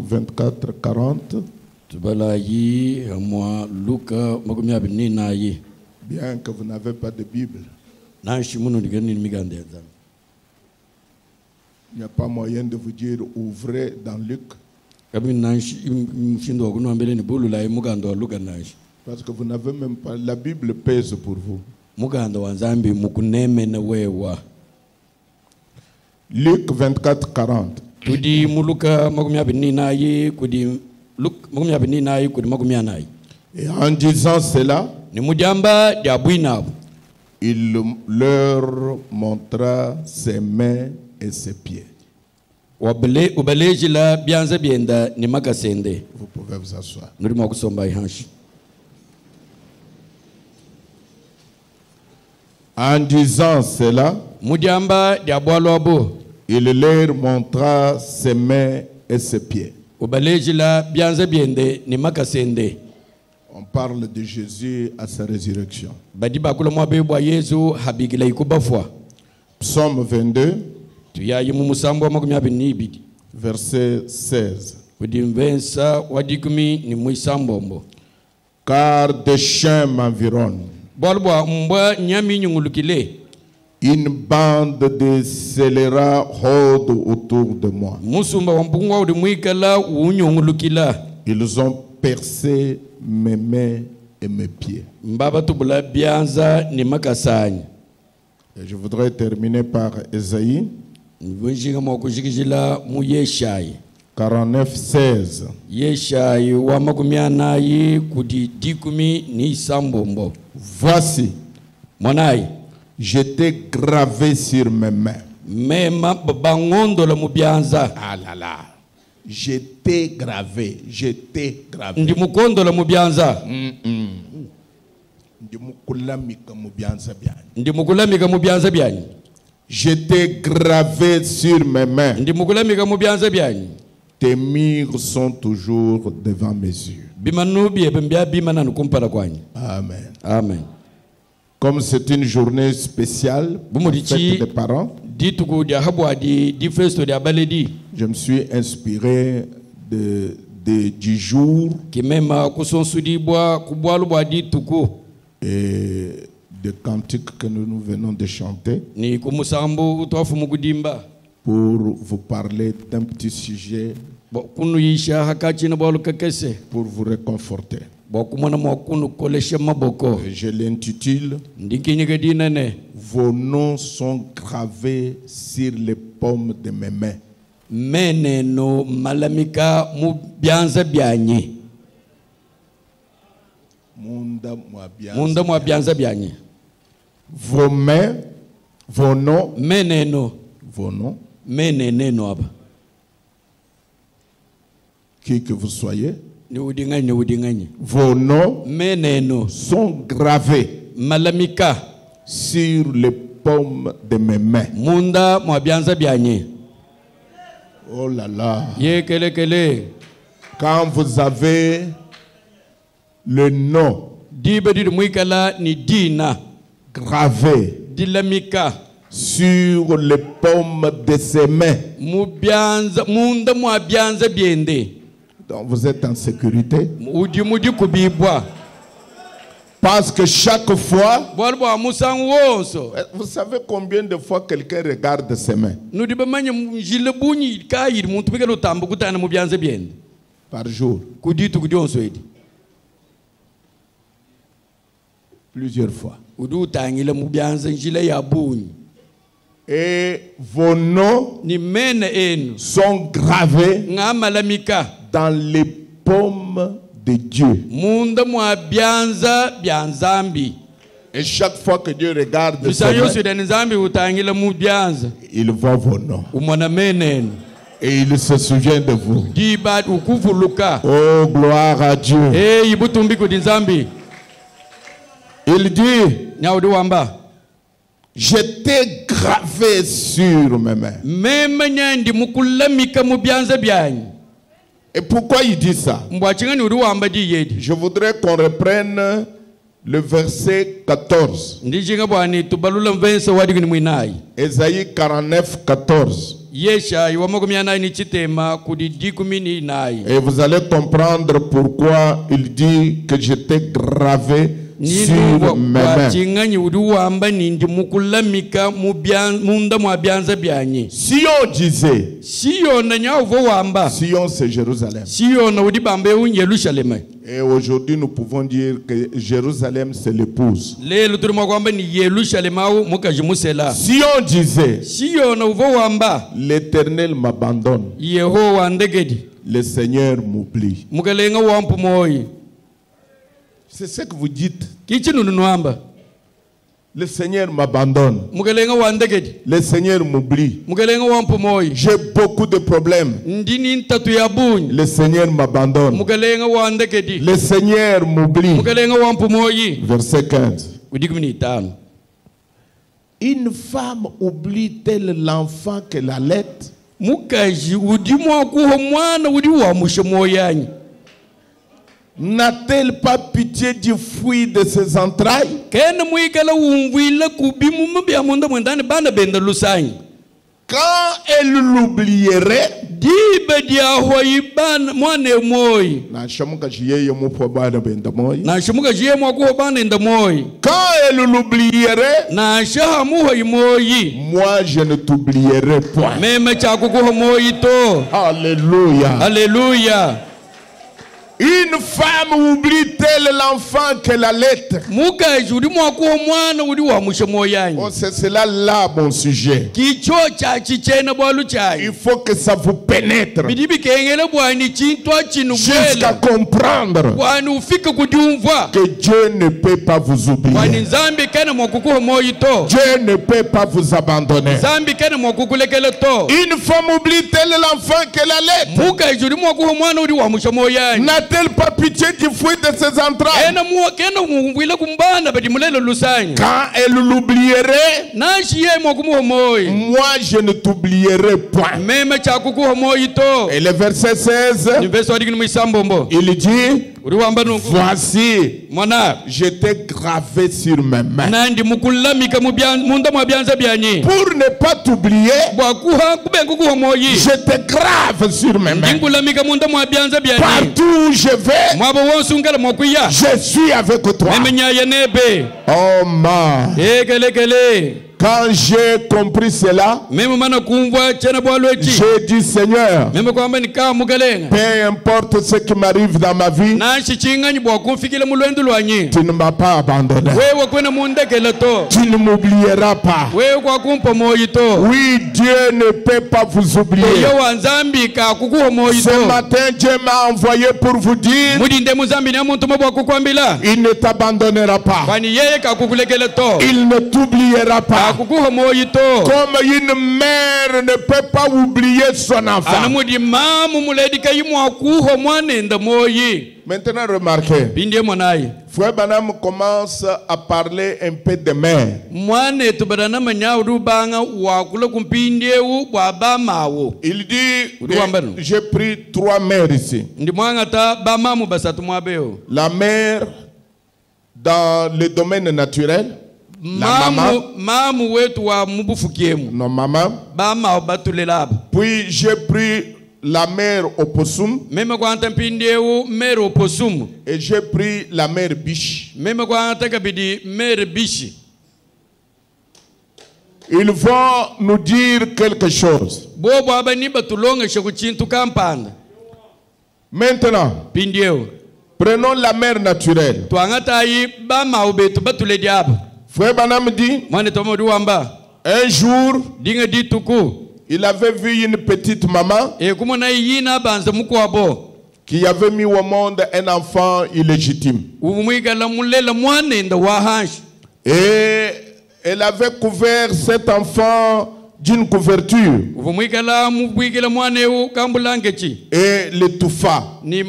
24, 40. Bien que vous n'avez pas de Bible. Il n'y a pas moyen de vous dire ouvrez dans Luc. Parce que vous n'avez même pas. La Bible pèse pour vous. Luc 24, 40. Et en disant cela, il leur montra ses mains et ses pieds. Vous pouvez vous asseoir. En disant cela, il leur montra ses mains et ses pieds. On parle de Jésus à sa résurrection. Psaume 22, verset 16. Car des chiens m'environnent. Une bande de scélérats rôde autour de moi. Ils ont percé mes mains et mes pieds. Et je voudrais terminer par Ésaïe 49, 16. Voici, j'étais gravé sur mes mains. Ah là là. J'étais gravé. J'étais gravé. J'étais gravé sur mes mains. Tes murs sont toujours devant mes yeux. Amen. Amen. Comme c'est une journée spéciale, fête des parents, je me suis inspiré du jour et des cantiques que nous venons de chanter pour vous parler d'un petit sujet pour vous réconforter. Je l'intitule Vos noms sont gravés sur les paumes de mes mains. Vos mains, vos noms, vos noms, qui que vous soyez, vos noms sont gravés sur les paumes de mes mains. Oh là là. Quand vous avez le nom gravé sur les paumes de ses mains, donc vous êtes en sécurité. Parce que chaque fois, vous savez combien de fois quelqu'un regarde ses mains? Par jour. Plusieurs fois. Et vos noms sont gravés dans les paumes de Dieu. Et chaque fois que Dieu regarde il voit vos noms. Et il se souvient de vous. Oh, gloire à Dieu. Il dit, j'étais gravé sur mes mains. Et pourquoi il dit ça? Je voudrais qu'on reprenne Le verset 14. Ésaïe 49, 14. Et vous allez comprendre pourquoi il dit que j'étais gravé sur mes mains. Sion disait, Sion c'est Jérusalem. Et aujourd'hui nous pouvons dire que Jérusalem c'est l'épouse. Sion disait, l'Éternel m'abandonne, le Seigneur m'oublie. C'est ce que vous dites. Le Seigneur m'abandonne. Le Seigneur m'oublie. J'ai beaucoup de problèmes. Le Seigneur m'abandonne. Le Seigneur m'oublie. Verset 15. Une femme oublie-t-elle l'enfant qu'elle allait? N'a-t-elle pas pitié du fruit de ses entrailles? Quand elle l'oublierait, quand elle l'oublierait, moi je ne t'oublierai point. Alléluia. Alléluia. Une femme oublie-t-elle l'enfant qu'elle allait? Oh, c'est cela là mon sujet. Il faut que ça vous pénètre jusqu'à comprendre que Dieu ne peut pas vous oublier. Dieu ne peut pas vous abandonner. Une femme oublie-t-elle l'enfant qu'elle allait? N'a-t-elle pas pitié du fruit de ses entrailles? Quand elle l'oublierait, moi je ne t'oublierai point. Et le verset 16, il dit, voici, j'étais gravé sur mes mains. Pour ne pas t'oublier, j'étais grave sur mes mains. Partout où je vais, je suis avec toi. Oh man. Quand j'ai compris cela, j'ai dit, Seigneur, peu importe ce qui m'arrive dans ma vie, tu ne m'as pas abandonné. Tu ne m'oublieras pas. Oui, Dieu ne peut pas vous oublier. Ce matin, Dieu m'a envoyé pour vous dire, il ne t'abandonnera pas. Il ne t'oubliera pas. Comme une mère ne peut pas oublier son enfant. Maintenant, remarquez. Frère Branham commence à parler un peu de mère. Il dit, j'ai pris 3 mères ici. La mère dans le domaine naturel. La maman. Non, maman. Puis j'ai pris la mère opossum. Et j'ai pris la mère biche. Ils vont nous dire quelque chose. Maintenant, prenons la mère naturelle. Frère Branham dit, un jour, il avait vu une petite maman qui avait mis au monde un enfant illégitime. Et elle avait couvert cet enfant d'une couverture et l'étouffa. Elle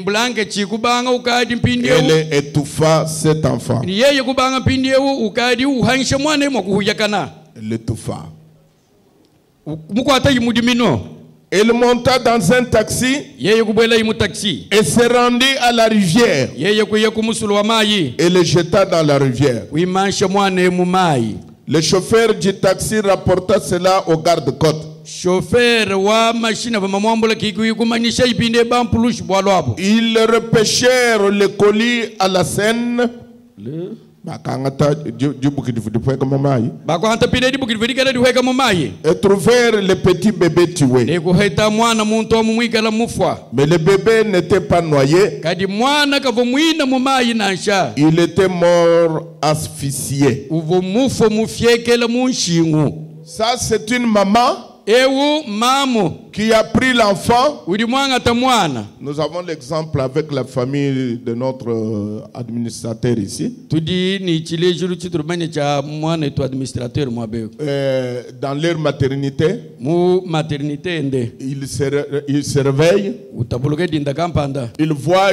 étouffa cet enfant. Elle l'étouffa. Il monta dans un taxi et s'est rendu à la rivière et le jeta dans la rivière. Le chauffeur du taxi rapporta cela au garde-côte. Ils repêchèrent le colis à la Seine. Et trouvèrent le petit bébé tué. Mais le bébé n'était pas noyé. Il était mort asphyxié. Ça, c'est une maman qui a pris l'enfant. Nous avons l'exemple avec la famille de notre administrateur ici. Dans leur maternité, il se réveille. Il voit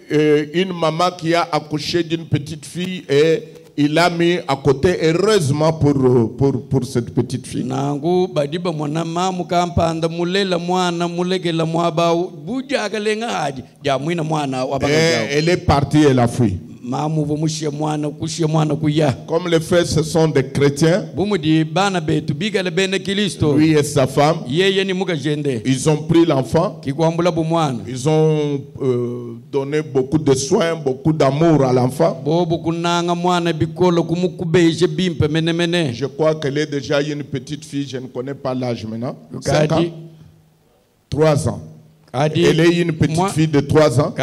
une maman qui a accouché d'une petite fille et il l'a mis à côté, heureusement pour cette petite fille. Elle est partie, elle a fui. Comme les frères, ce sont des chrétiens, lui et sa femme, ils ont pris l'enfant, ils ont donné beaucoup de soins, beaucoup d'amour à l'enfant. Je crois qu'elle est déjà une petite fille, je ne connais pas l'âge maintenant. 5 ans, 3 ans. Elle est une petite fille de 3 ans.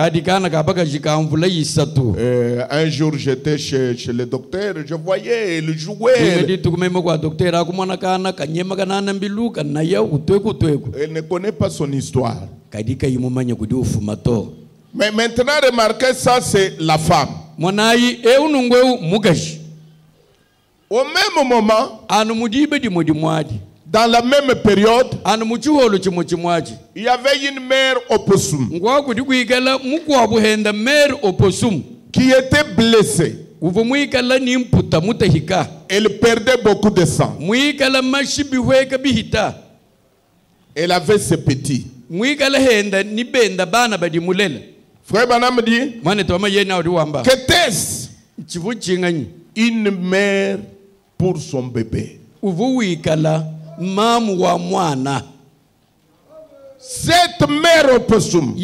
Un jour, j'étais chez le docteur, je voyais, elle jouait. Elle ne connaît pas son histoire. Mais maintenant, remarquez ça, c'est la femme. Au même moment, dans la même période, il y avait une mère opossum qui était blessée. Elle perdait beaucoup de sang. Elle avait ses petits. Frère Branham dit, qu'était-ce une mère pour son bébé? Cette mère opossum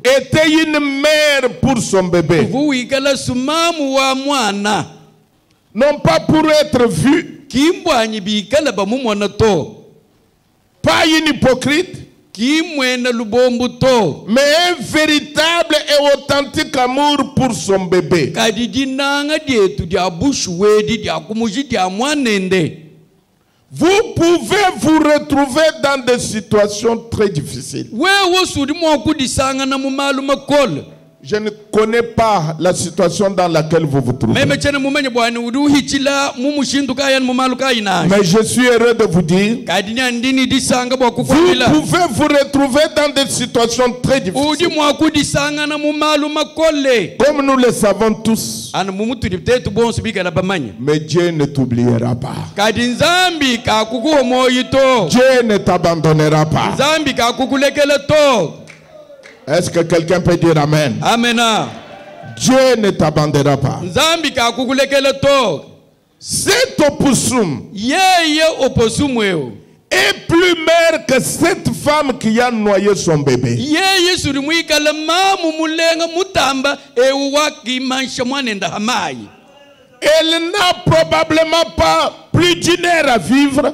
était une mère pour son bébé. Non pas pour être vue, pas une hypocrite, mais un véritable et authentique amour pour son bébé. Vous pouvez vous retrouver dans des situations très difficiles. Je ne connais pas la situation dans laquelle vous vous trouvez. Mais je suis heureux de vous dire, vous pouvez vous retrouver dans des situations très difficiles. Comme nous le savons tous. Mais Dieu ne t'oubliera pas. Dieu ne t'abandonnera pas. Est-ce que quelqu'un peut dire Amen? Amen. Dieu ne t'abandonnera pas. Cet opossum est plus mère que cette femme qui a noyé son bébé. Elle n'a probablement pas plus d'une heure à vivre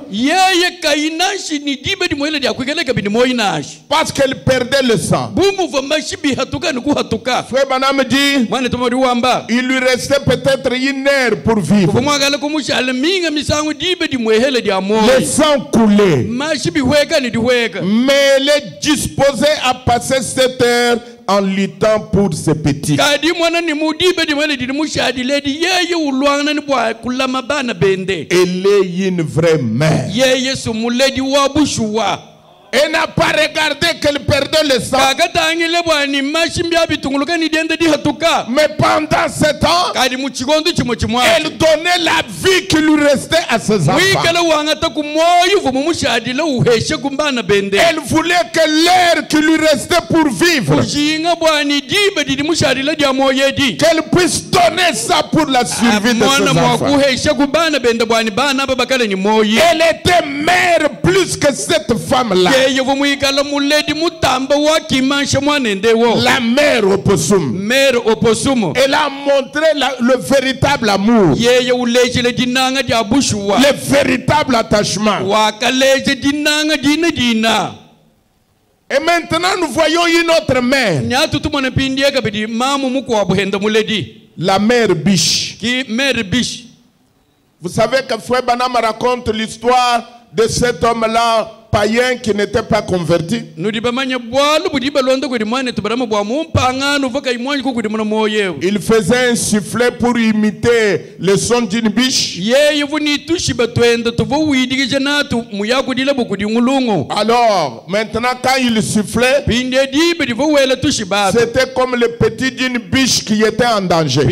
parce qu'elle perdait le sang. Frère Branham dit, il lui restait peut-être une heure pour vivre. Le sang coulait, mais elle est disposée à passer cette heure en luttant pour ses petits. Elle est une vraie mère. Et n'a pas regardé qu'elle perdait le sang. Mais pendant ce temps, elle donnait la vie qui lui restait à ses enfants. Elle voulait que l'air qui lui restait pour vivre, qu'elle puisse donner ça pour la survie de ses enfants. Elle était mère plus que cette femme-là. La mère opossum. Elle a montré le véritable amour, le véritable attachement. Et maintenant nous voyons une autre mère, la mère biche. Vous savez que Frère Branham raconte l'histoire de cet homme-là païen qui n'était pas converti. Il faisait un sifflet pour imiter le son d'une biche. Alors, maintenant quand il sifflait, c'était comme le petit d'une biche qui était en danger.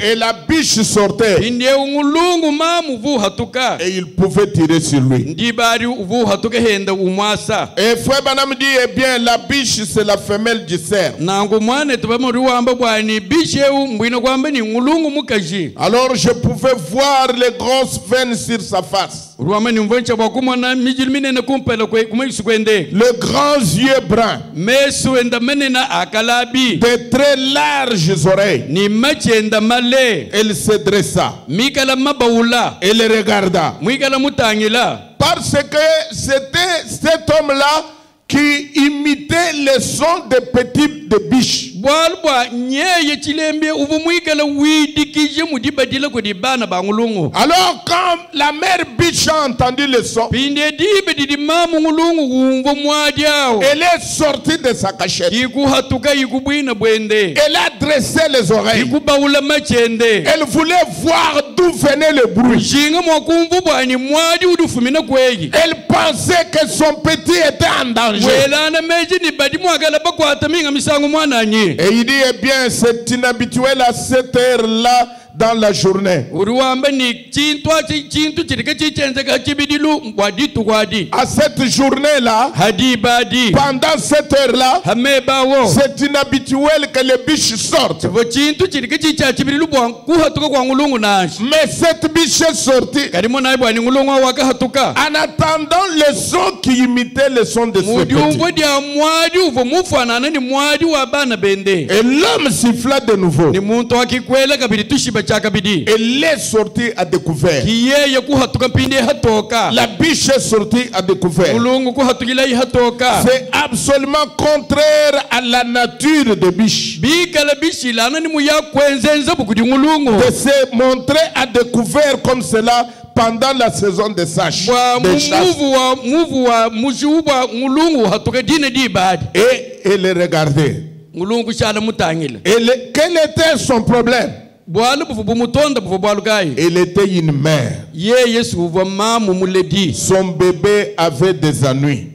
Et la biche sortait. Et il pouvait tirer sur lui. Et Frère Branham dit, eh bien, la biche c'est la femelle du cerf. Alors je pouvais voir les grosses veines sur sa face, le grand yeux bruns, de très larges oreilles. Elle se dressa. Elle regarda. Parce que c'était cet homme-là qui imitait le son des petites biches. Alors quand la mère biche a entendu le son, elle est sortie de sa cachette. Elle a dressé les oreilles. Elle voulait voir d'où venait le bruit. Elle pensait que son petit était en danger. Et il dit, eh bien, c'est inhabituel à cette heure-là dans la journée. À cette journée-là, pendant cette heure-là, c'est inhabituel que les biches sortent. Mais cette biche est sortie en attendant le son qui imitait le son de ce petit. Et l'homme siffla de nouveau. Elle est sortie à découvert. La biche est sortie à découvert. C'est absolument contraire à la nature de biche de se montrer à découvert comme cela pendant la saison de chasse. Et elle regardait. Quel était son problème? Elle était une mère. Son bébé avait des ennuis.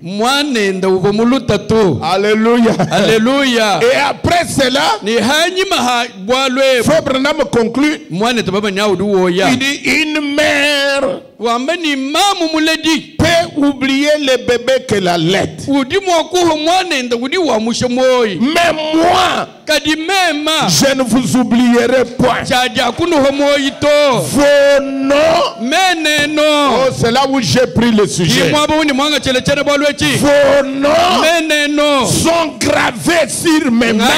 Alléluia. Alléluia. Et après cela, Frère Branham conclut. Il dit, une mère peut oublier le bébé qu'elle allait. Mais moi, je ne vous oublierai point. Vos noms. Oh, c'est là où j'ai pris le sujet. Vos noms sont gravés sur mes mains.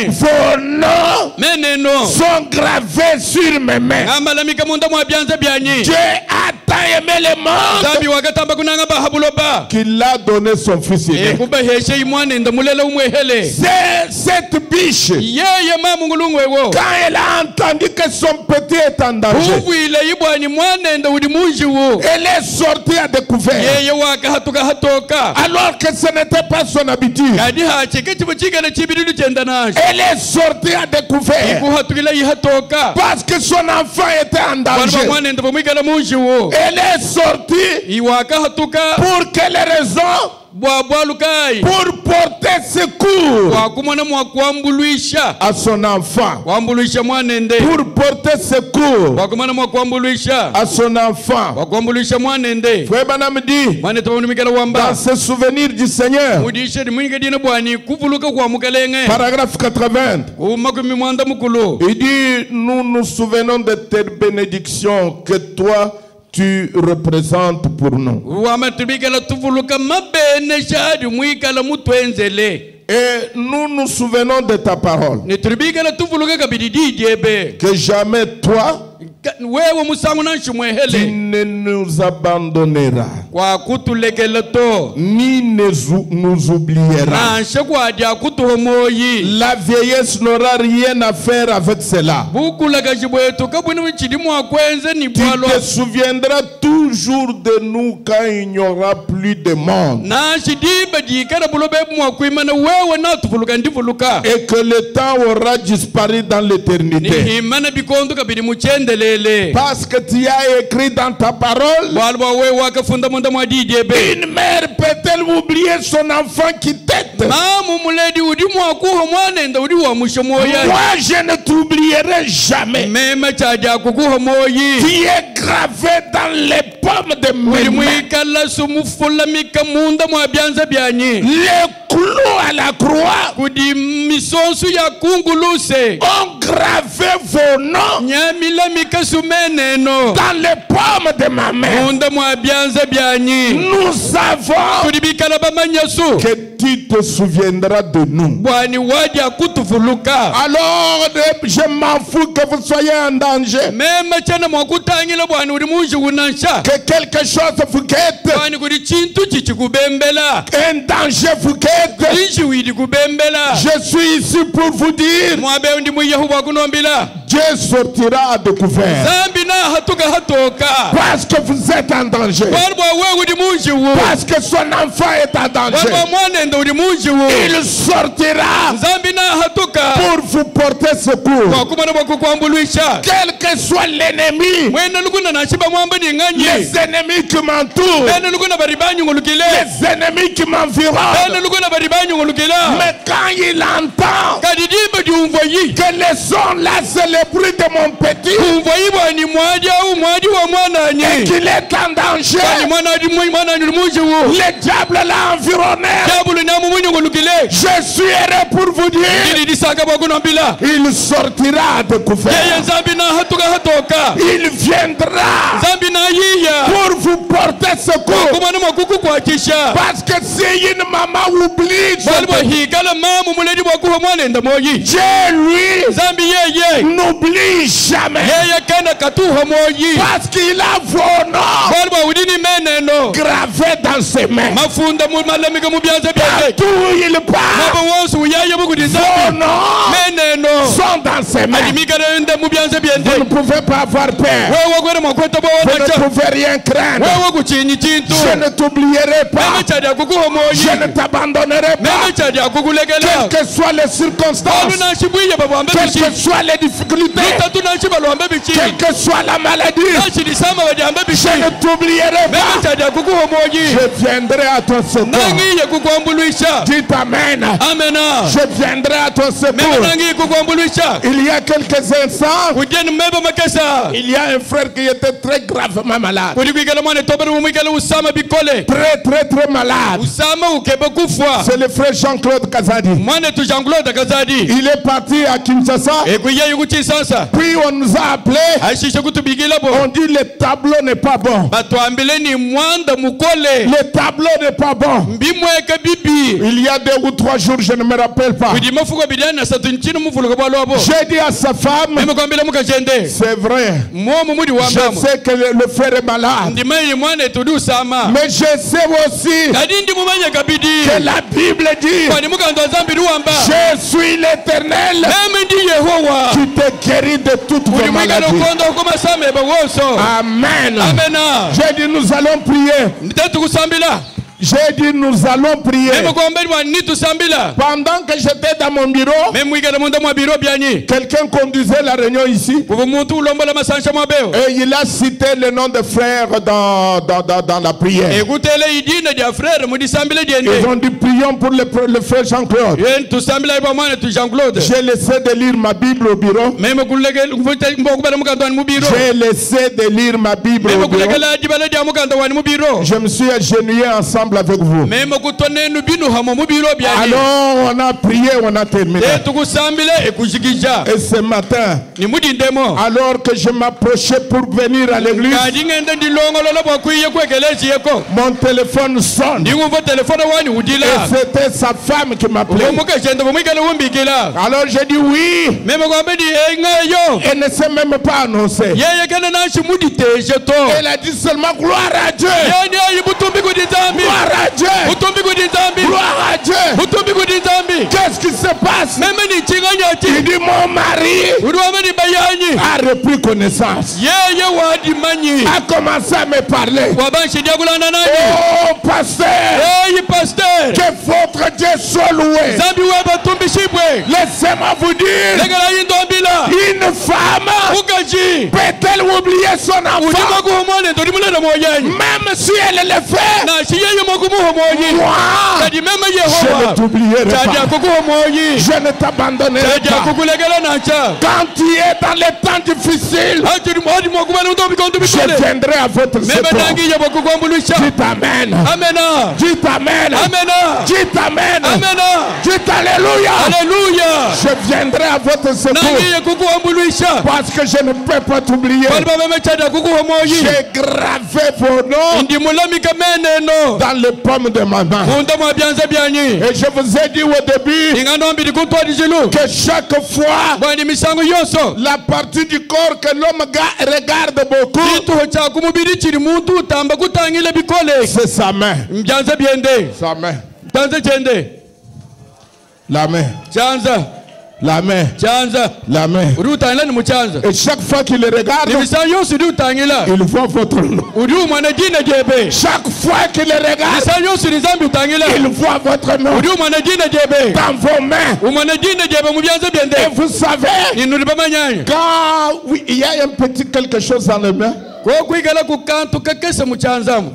Vos noms sont gravés sur mes mains. Dieu a tant aimé le monde qu'il a donné son fils aîné. C'est cette biche, quand elle a entendu que son petit est en danger, elle est sortie à découvert, alors que ce n'était pas son habitude. Elle est sortie à découvert parce que son enfant était en danger. Elle est sortie pour quelle raison? Pour porter secours à son enfant. Pour porter secours à son enfant. Frère Branham dit, dans ce souvenir du Seigneur, paragraphe 80, il dit, nous nous souvenons de tes bénédictions que toi tu représentes pour nous. Et nous nous souvenons de ta parole. Que jamais toi, tu ne nous abandonneras, ni nous oublieras. La vieillesse n'aura rien à faire avec cela. Tu te souviendras toujours de nous quand il n'y aura plus de monde. Et que le temps aura disparu dans l'éternité. Parce que tu as écrit dans ta parole, une mère peut-elle oublier son enfant qui tète? Moi je ne t'oublierai jamais. Tu es gravé dans les pommes de mes mains. Les clous à la croix ont gravé vos noms dans les pommes de ma main. Nous savons que tu te souviendras de nous. Alors je m'en fous que vous soyez en danger, que quelque chose vous guette, un danger vous guette. Je suis ici pour vous dire, Dieu sortira à découvert. Parce que vous êtes en danger. Parce que son enfant est en danger. Il sortira pour vous porter secours. Quel que soit l'ennemi, les ennemis qui m'entourent, les ennemis qui m'environnent, mais quand il entend que les sons là c'est le bruit de mon petit, et qu'il est en danger, le diable l'a environné. Je suis heureux pour vous dire, il sortira de couvert. Il viendra pour vous porter secours. Parce que si une maman oublie, Dieu lui n'oublie jamais. Parce qu'il a vos noms gravés dans ses mains. Partout où il part, vos noms sont dans ses mains. Vous ne pouvez pas avoir peur. Vous ne pouvez rien craindre. Je ne t'oublierai pas. Je ne t'abandonnerai pas. Quelles que soient les circonstances, quelles que soient les difficultés, quelle que soit la maladie, je ne t'oublierai pas. Je viendrai à ton secours. Dites Amen. Je viendrai à ton secours. Il y a quelques instants, il y a un frère qui était très gravement malade. Très très malade. C'est le frère Jean-Claude Kazadi. Il est parti à Kinshasa. Puis on nous a appelé. On dit le tableau n'est pas bon. Le tableau n'est pas bon. Il y a 2 ou 3 jours, je ne me rappelle pas. Je J'ai dit à sa femme, c'est vrai, je sais que le frère est malade, mais je sais aussi que la Bible dit, je suis l'Éternel qui te guérit de toutes vos maladies. Amen. J'ai dit nous allons prier. J'ai dit nous allons prier. Pendant que j'étais dans mon bureau, quelqu'un conduisait la réunion ici. Et il a cité le nom de frère dans la prière. Ils ont dit prions pour le frère Jean-Claude. J'ai laissé de lire ma Bible au bureau. J'ai laissé de lire ma Bible au bureau. Je me suis agenouillé ensemble avec vous. Alors on a prié, on a terminé. Et ce matin, alors que je m'approchais pour venir à l'église, mon téléphone sonne. Et c'était sa femme qui m'appelait. Alors j'ai dit oui. Elle ne s'est même pas annoncée. Elle a dit seulement gloire à Dieu. Gloire à Dieu. Gloire à Dieu. Qu'est-ce qui se passe? Il dit mon mari a repris connaissance. A commencé à me parler. Oh pasteur, que votre Dieu soit loué. Laissez-moi vous dire, une femme peut-elle oublier son enfant même si elle le fait? Moi, je ne t'oublierai pas. Je ne t'abandonnerai pas. Quand tu es dans les temps difficiles, je viendrai à votre secours. Dites amen. Dites amen. Dites amen. Dites alléluia. Je viendrai à votre secours. Parce que je ne peux pas t'oublier. J'ai gravé vos noms dans les pommes de ma main. Et je vous ai dit au début que chaque fois la partie du corps que l'homme regarde beaucoup, c'est sa main. Sa main. La main. La main. La main. Et chaque fois qu'il le regarde, il voit votre nom. Chaque fois qu'il le regarde, il voit votre nom dans vos mains. Et vous savez, quand il y a un petit quelque chose dans les mains,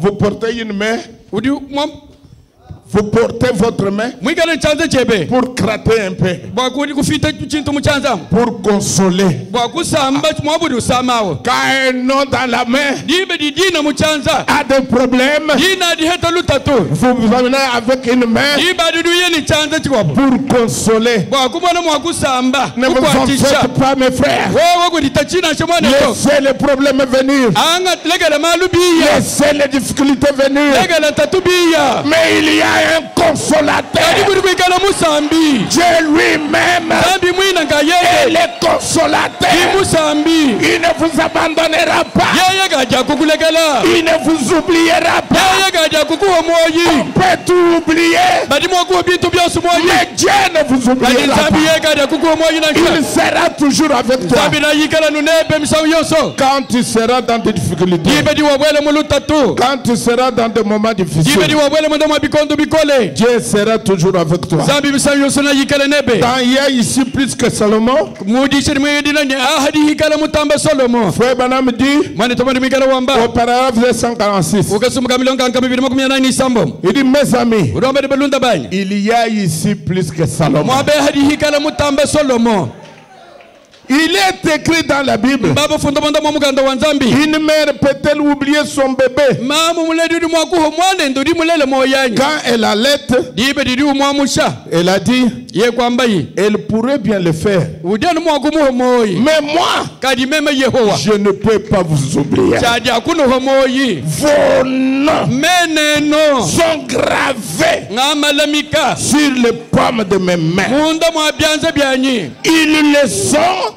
vous portez une main. Vous portez votre main pour gratter un peu, pour consoler. Quand un homme dans la main a des problèmes, vous vous amenez avec une main pour consoler. Ne vous en faites pas, mes frères. Laissez les problèmes venir. Laissez les difficultés venir. Mais il y a un consolateur. Dieu lui-même est le consolateur. Il ne vous abandonnera pas. Il ne vous oubliera pas. On peut tout oublier, mais Dieu ne vous oubliera pas. Il sera toujours avec toi. Quand tu seras dans des difficultés, quand tu seras dans des moments difficiles, Dieu sera toujours avec toi. Dans il y a ici plus que Salomon. Frère Branham dit au paragraphe 146, il dit mes amis, il y a ici plus que Salomon. Il est écrit dans la Bible. Une mère peut-elle oublier son bébé quand elle allait? Elle a dit, elle pourrait bien le faire. Mais moi, je ne peux pas vous oublier. Vos noms sont gravés sur les paumes de mes mains. Ils le sont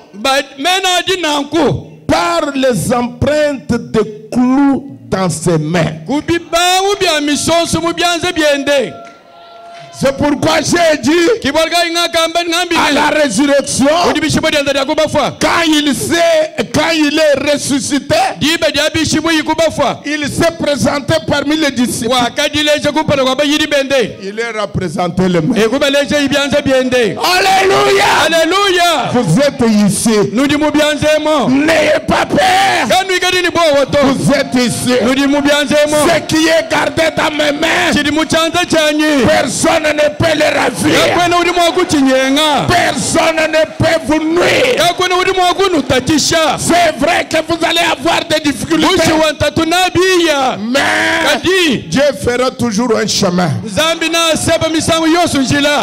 par les empreintes de clous dans ses mains. C'est pourquoi j'ai dit à la résurrection, quand il est ressuscité, il s'est présenté parmi les disciples. Il est représenté le même. Alléluia! Alléluia! Vous êtes ici. N'ayez pas peur. Vous êtes ici. Ce qui est gardé dans mes mains, personne ne peut le ravir. Personne ne peut vous nuire. C'est vrai que vous allez avoir des difficultés, mais Dieu fera toujours un chemin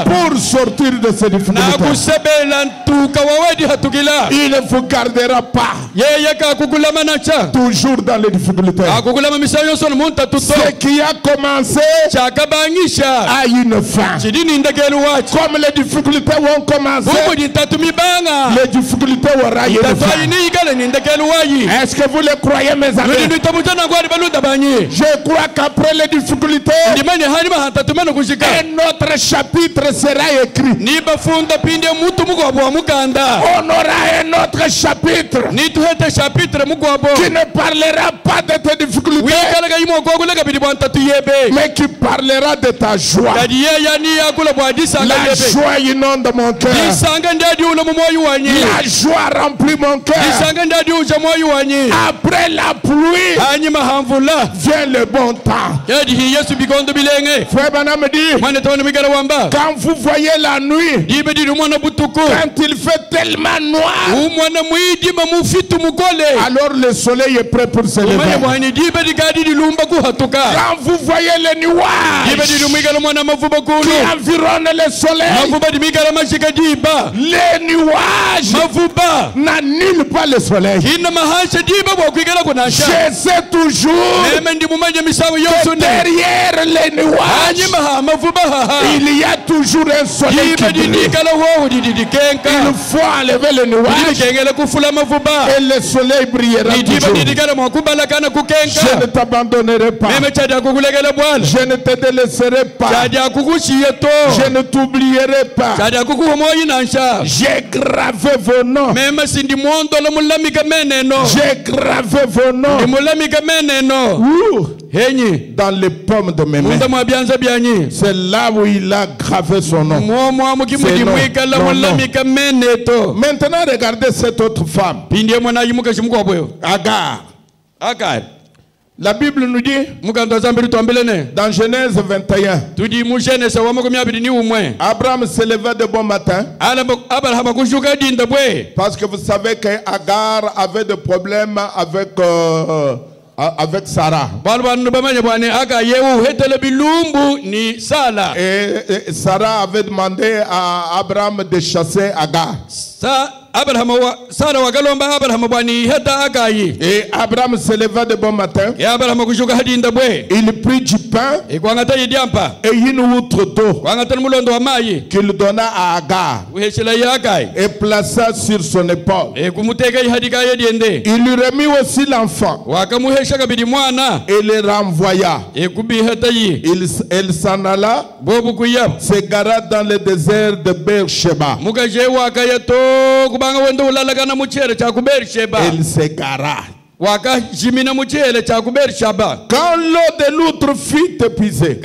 pour sortir de ces difficultés. Il ne vous gardera pas toujours dans les difficultés. Ce qui a commencé a une fin. Comme les difficultés vont commencer, les difficultés auront une fin. Est-ce que vous le croyez, mes amis? Je crois qu'après les difficultés, un autre chapitre sera écrit. On aura un autre chapitre qui ne parlera pas de tes difficultés, mais qui parlera de ta joie. La joie inonde mon cœur. La joie remplit mon cœur. Après la pluie vient le bon temps. Frère Branham dit, quand vous voyez la nuit, quand il fait tellement noir, alors le soleil est prêt pour se lever. Quand vous voyez les nuages qui environnent le soleil, les nuages n'annulent pas le soleil. Je sais toujours que derrière les nuages, il y a toujours un soleil qui brille. Il faut enlever le nuage et le soleil brillera toujours. Je ne t'abandonnerai pas. Je ne te délaisserai pas. Je ne t'oublierai pas. J'ai gravé vos noms. J'ai gravé vos noms dans les paumes de mes mains. C'est là où il a gravé son nom. Maintenant, regardez cette autre femme, Agar. La Bible nous dit dans Genèse 21, Abraham se leva de bon matin, parce que vous savez qu'Agar avait des problèmes avec Sarah. Et Sarah avait demandé à Abraham de chasser Agar. Et Abraham se leva de bon matin. Il prit du pain et une outre d'eau qu'il donna à Agar et plaça sur son épaule. Il lui remit aussi l'enfant et le renvoya. Elle s'en alla, se gara dans le désert de Beersheba. Elle s'égara. Quand l'eau de l'outre fut épuisée,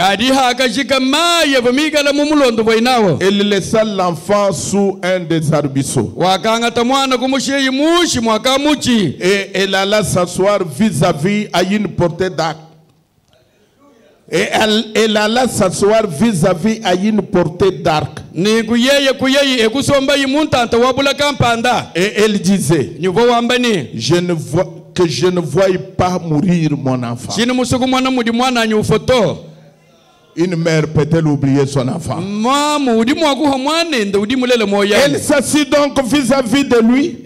elle laissa l'enfant sous un des arbrisseaux. Et elle alla s'asseoir vis-à-vis à une portée d'arc. Et elle alla s'asseoir vis-à-vis à une portée d'arc. Et elle disait, je ne voyais pas mourir mon enfant. Une mère peut-elle oublier son enfant? Elle s'assit donc vis-à-vis de lui.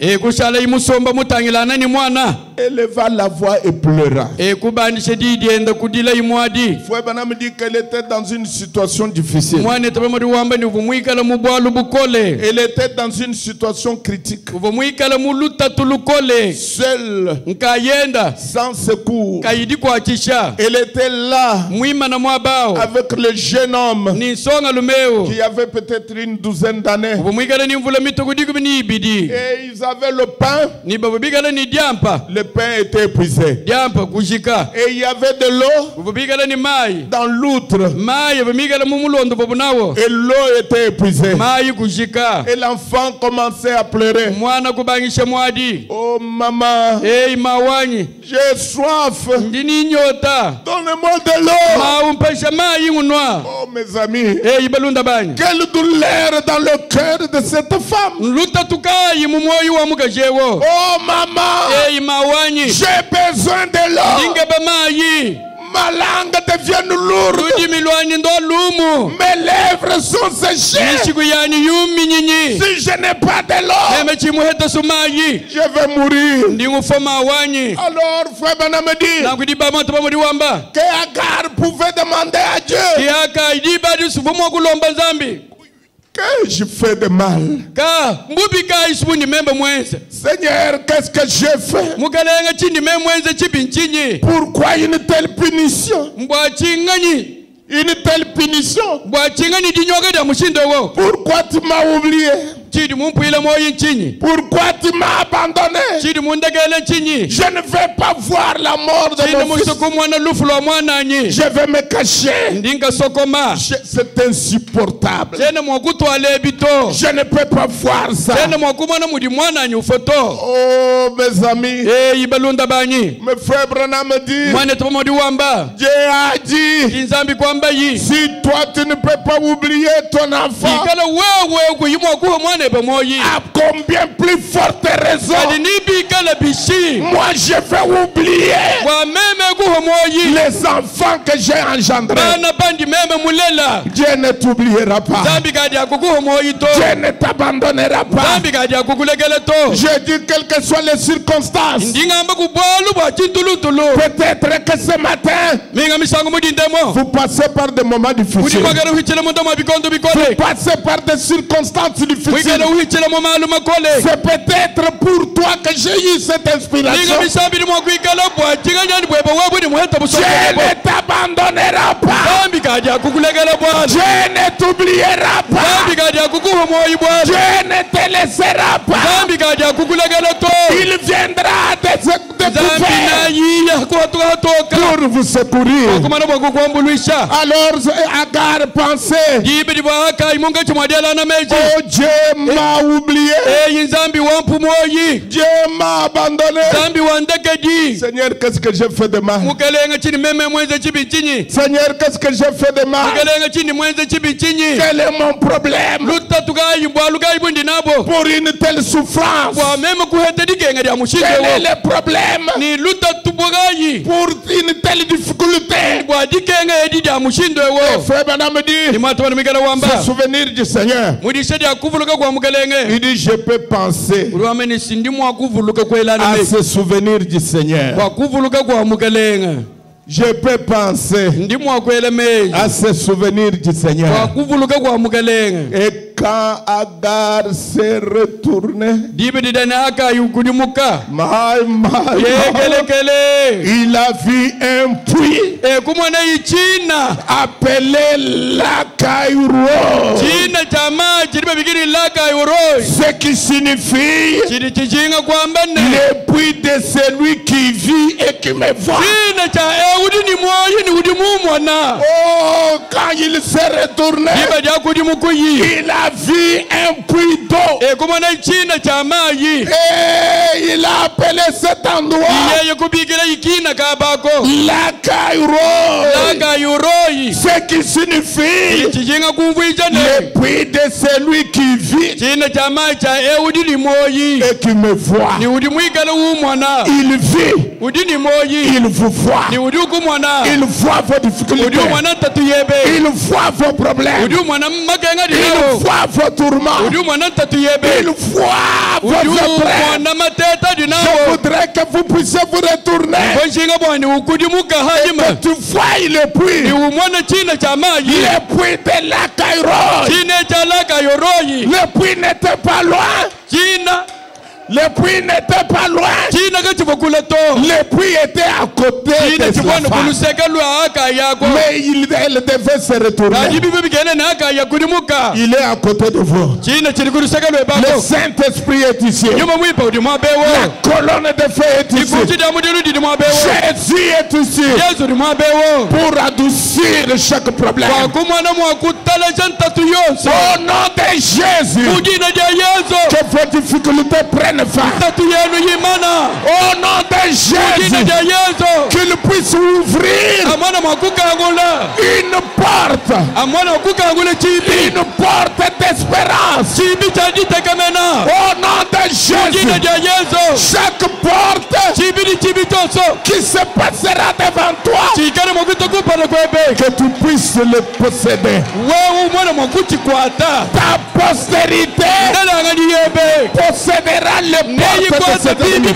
Éleva la voix et pleura. Frère Branham dit qu'elle était dans une situation difficile. Elle était dans une situation critique. Seule, sans secours. Elle était là avec le jeune homme qui avait peut-être une douzaine d'années. Et ils avaient le pain. Le pain était épuisé. Et il y avait de l'eau dans l'outre. Et l'eau était épuisée. Et l'enfant commençait à pleurer. Oh maman, j'ai soif. Donnez-moi de l'eau. Oh mes amis, quelle douleur dans le cœur de cette femme. Oh maman, j'ai besoin de l'eau. Ma langue devient lourde. Mes lèvres sont séchées. Si je n'ai pas de l'eau, je vais mourir. Alors Frère Branham me dit que Agar pouvait demander à Dieu, que je fais de mal. Seigneur, qu'est-ce que j'ai fait? Pourquoi une telle punition? Une telle punition? Pourquoi tu m'as oublié? Pourquoi tu m'as abandonné? Je ne vais pas voir la mort de mon fils. Je vais me cacher. C'est insupportable. Je ne peux pas voir ça. Oh mes amis, mes frères Branham me dit, Dieu a dit, si toi tu ne peux pas oublier ton enfant, à combien plus forte raison moi je vais oublier les enfants que j'ai engendrés. Dieu ne t'oubliera pas. Dieu ne t'abandonnera pas. Je dis quelles que soient les circonstances. Peut-être que ce matin vous passez par des moments difficiles. Vous passez par des circonstances difficiles. C'est peut-être pour toi que j'ai eu cette inspiration. Dieu ne t'abandonnera pas. Dieu ne t'oubliera pas. Dieu ne te laissera pas. Il viendra te pour vous secourir. Alors Agar pensait, oh Dieu m'a oublié. Dieu m'a abandonné. Seigneur, qu'est-ce que j'ai fait de mal? Seigneur, qu'est-ce que j'ai fait de mal? Quel est mon problème pour une telle souffrance? Quel est le problème pour une telle difficulté? Frère Branham me dit, se souvenir du Seigneur. Il dit, je peux penser à se souvenir du Seigneur. Je peux penser à se souvenir du Seigneur. Et quand Agar s'est retourné, il a vu un puits appelé Lac-Rose. Ce qui signifie le puits de celui qui vit et qui me voit. Oh, quand il s'est retourné, il a vu un puits d'eau. Et il a appelé cet endroit Lac ce qui signifie le puits de celui qui vit et qui me voit. Il vit, il vous voit, il voit vos difficultés, il voit vos problèmes, il voit vos tourments, il voit vos épreuves. Je voudrais que vous puissiez vous retourner et que tu vois le puits de la Caïroï. Le puits n'était pas loin. Le puits n'était pas loin. Le puits était à côté de sa femme. Mais elle devait se retourner. Il est à côté de vous. Le Saint-Esprit est ici. La colonne de feu est ici. Jésus est ici pour adoucir chaque problème. Au nom de Jésus, que vos difficultés prennent. Au nom de Jésus, qu'il puisse ouvrir une porte d'espérance. Au nom de Jésus, chaque porte qui se passera devant toi, que tu puisses le posséder. Ta postérité possédera les portes de cette vie.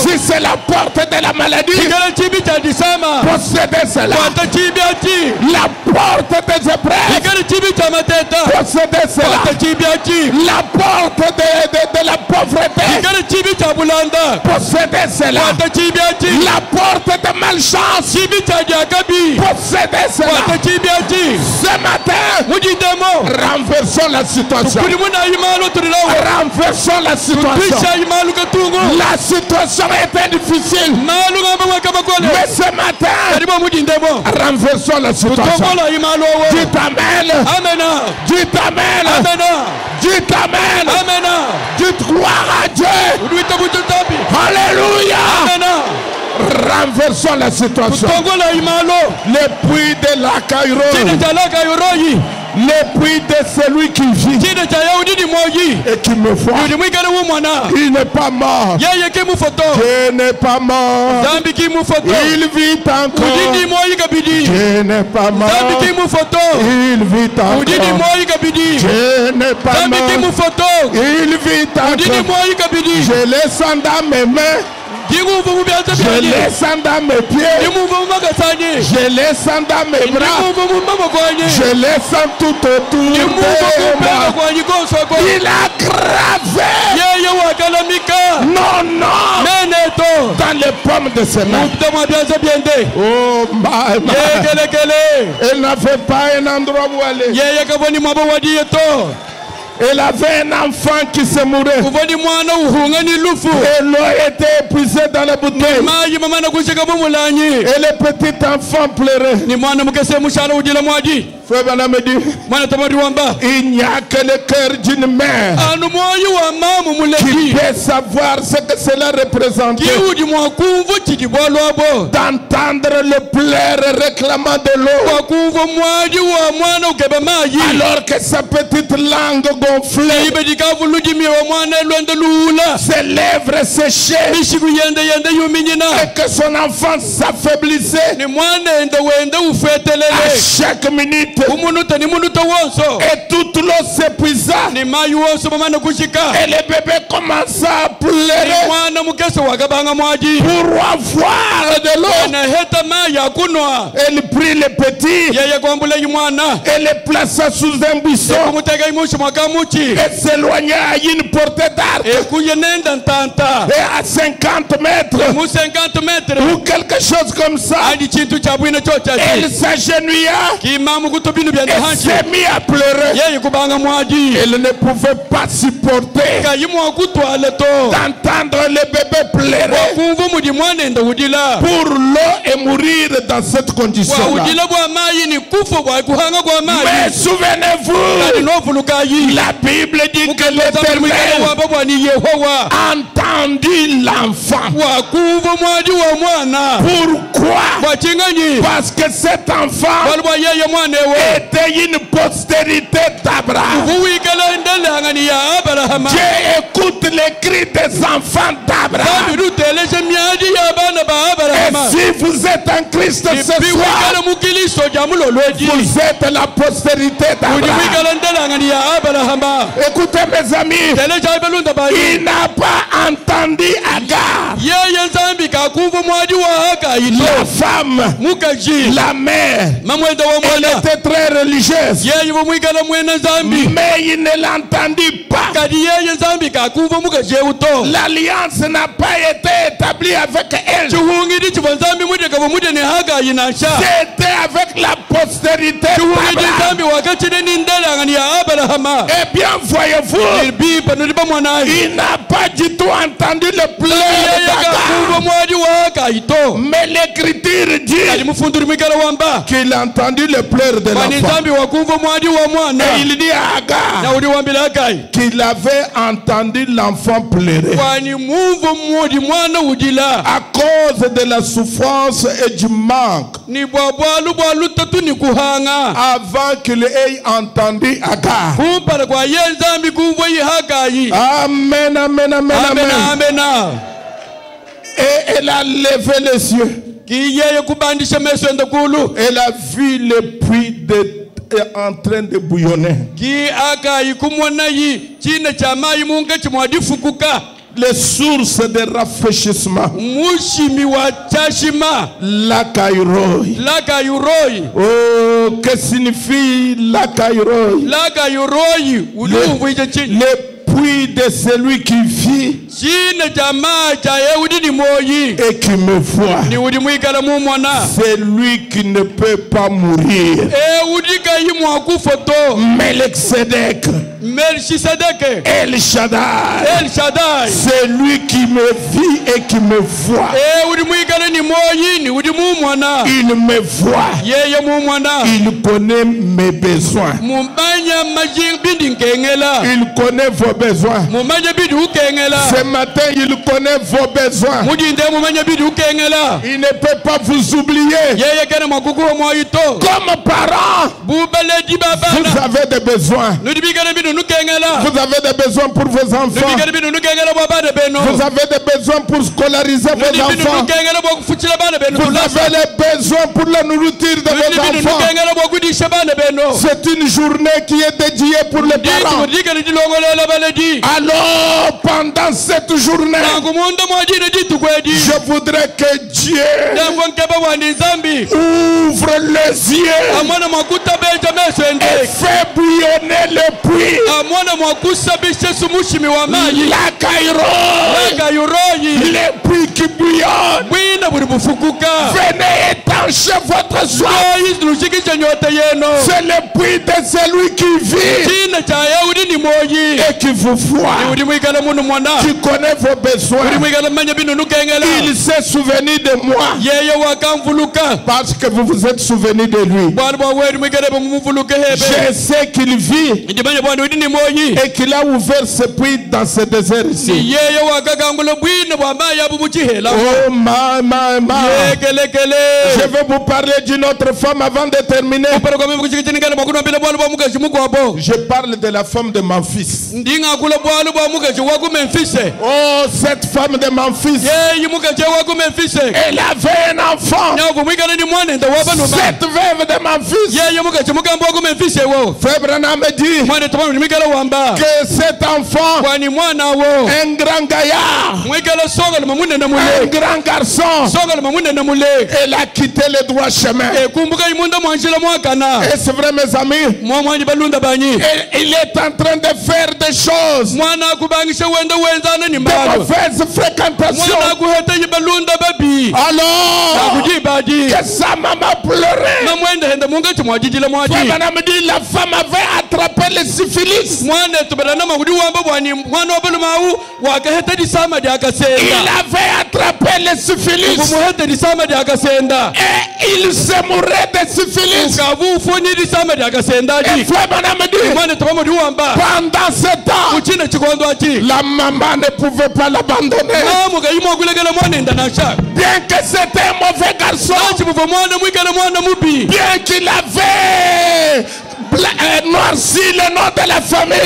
Si c'est la porte de la maladie, possédez cela. La porte des épreuves, possédez cela. La porte de la pauvreté, possédez cela. La porte de malchance, possédez cela. Ce matin, renversons la situation. Renversons la situation. La situation était difficile. Mais ce matin, renversons la situation. Dites Amen. Dites Amen. Dites Amen. Dites gloire à Dieu. Alléluia. Renversons la situation. Le puits de la Caïroï. Le puits de celui qui vit et qui me voit. Il n'est pas mort. Dieu n'est pas mort. Il vit encore. Dieu n'est pas mort. Il vit encore. Dieu n'est pas mort. Il vit encore. Je le sens dans mes mains. Je les sens dans mes pieds. Je les sens dans mes bras. Je les sens tout autour de moi. Il a gravé non, dans les pommes de ses mains. Oh my. Elle n'avait pas un endroit où aller. Elle avait un enfant qui se mourait. Et l'eau était épuisée dans la bouteille. Et le petit enfant pleurait. Il n'y a que le cœur d'une mère qui peut savoir ce que cela représente. D'entendre le pleur réclamant de l'eau. Alors que sa petite langue gonflée, ses lèvres séchées, et que son enfant s'affaiblissait à chaque minute. Et toute l'eau s'épuisa. Et le bébé commença à pleurer pour avoir de l'eau. Elle prit le petit et le plaça sous un buisson et s'éloigna à une portée d'arc. Et à 50 mètres ou quelque chose comme ça, elle s'agenouilla et s'est mis à pleurer. Elle ne pouvait pas supporter d'entendre les bébés pleurer pour l'eau et mourir dans cette condition-là. Mais souvenez-vous, la Bible dit que l'Éternel a entendu l'enfant. Pourquoi? Parce que cet enfant était une postérité d'Abraham. Dieu écoute les cris des enfants d'Abraham. Et si vous êtes en Christ ce soir, vous êtes la postérité d'Abraham. Écoutez mes amis, il n'a pas entendu Agar, la femme, la mère. Elle était très religieuse, mais il ne l'entendit pas. L'alliance n'a pas été établie avec elle. C'était avec la postérité d'Abraham. Eh bien, voyez-vous, il n'a pas du tout entendu le pleur d'Agar. Mais l'Écriture dit qu'il a entendu le pleur de l'enfant. Et il dit à Agar qu'il avait entendu l'enfant pleurer à cause de la souffrance et du manque, avant qu'il ait entendu Agar. Amen, amen, amen, amen. Et elle a levé les yeux. Elle a vu le puits en train de bouillonner. Les sources de rafraîchissement. La Kairoi. Oh, que signifie la Kairoi? Le puits de celui qui vit et qui me voit. C'est lui qui ne peut pas mourir. Melchizedek, El Shaddai, c'est lui qui me vit et qui me voit. Il me voit. Il connaît mes besoins. Il connaît vos besoins. Ce matin, il connaît vos besoins. Il ne peut pas vous oublier. Comme parents, vous avez des besoins. Vous avez des besoins pour vos enfants. Vous avez des besoins pour scolariser vos enfants. Vous avez les besoins pour la nourriture de vos enfants. C'est une journée qui est dédiée pour les parents. Alors, pendant cette journée, je voudrais que Dieu ouvre les yeux et fait bouillonner le puits. La Kairoi, le puits qui bouillonne. Venez étancher votre soif. C'est le puits de celui qui vit et qui vous voit, qui connaît vos besoins. Il s'est souvenu de moi parce que vous vous êtes souvenu de lui. Je sais qu'il vit et qu'il a ouvert ce puits dans ce désert ici. Oh ma. Je vais vous parler d'une autre femme avant de terminer. Je parle de la femme de Memphis. Oh, cette femme de Memphis, elle avait un enfant. Cette veuve de Memphis, Frère Branham dit que cet enfant, un grand gaillard, un grand garçon, elle a quitté le droit chemin. Et c'est vrai mes amis, il est en train train de faire des choses, de mauvaises fréquentations, alors que sa maman pleurait. Madame dit la femme avait attrapé le syphilis. Il avait attrapé le syphilis et il se mourait de syphilis. Et frère Madame dit, pendant ce temps, la maman ne pouvait pas l'abandonner. Bien que c'était un mauvais garçon, bien qu'il avait noirci le nom de la famille,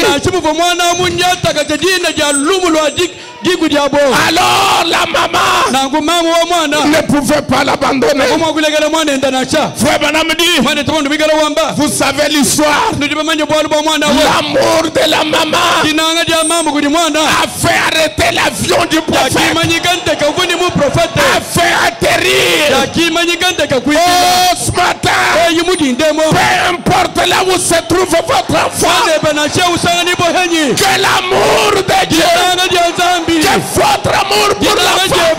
alors la maman ne pouvait pas l'abandonner. Frère Branham dit, vous savez l'histoire, l'amour de la maman a fait arrêter l'avion du prophète, a fait atterrir. Oh, ce matin, peu importe là où se trouve votre enfant, que l'amour de Dieu, que votre amour pour l'enfant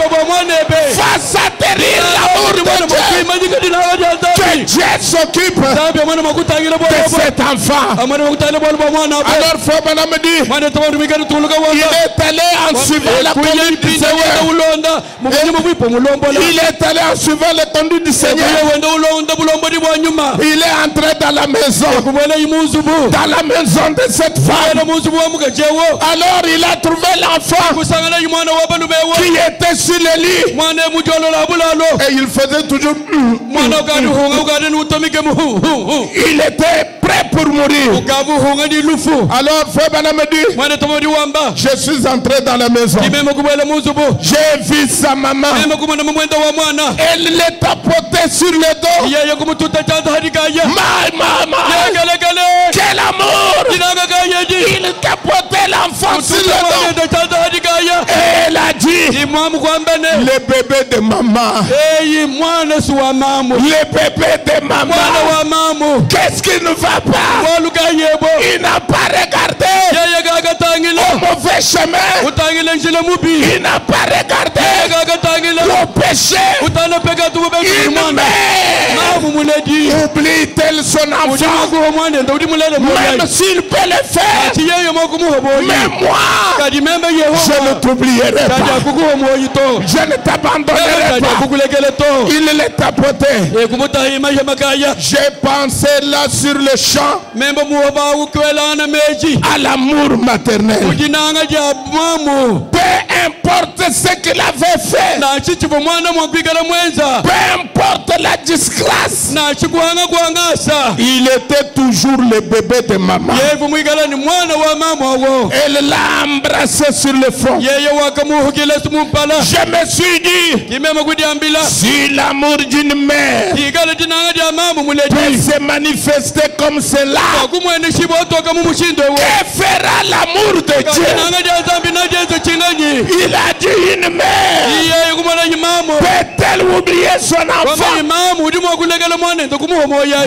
fasse atterrir l'amour de Dieu. Que Dieu s'occupe de cet enfant. Alors frère Branham dit, il est allé en suivant la conduite du Seigneur. Il est allé en suivant la conduite du Seigneur. Il est entré dans la maison. Dans la maison de cette femme. Alors il a trouvé l'enfant qui était sur le lit. Et il faisait toujours. Il était prêt pour mourir. Alors frère Branham dit, je suis entré dans la maison. J'ai vu sa maman. Elle les tapotait sur le dos. Maman, quel amour! Il tapotait l'enfant sur le dos. Et elle a dit, le bébé de maman. Le bébé de maman. Qu'est-ce qui ne va pas? Il n'a pas regardé au mauvais chemin. Il n'a pas regardé le péché. Il oublie-t-elle son enfant? Même s'il peut le faire. Mais moi, je ne t'oublierai pas. Je ne t'abandonnerai pas. Il les tapotait. J'ai pensé là sur le champ à l'amour maternel. Peu importe ce qu'il avait fait, peu importe la disgrâce, il était toujours le bébé de maman. Elle l'a embrassé sur le front. Je me suis dit, si l'amour d'une mère peut se manifester comme cela, que fera l'amour de Dieu? Il a dit, une mère peut-elle oublier son enfant?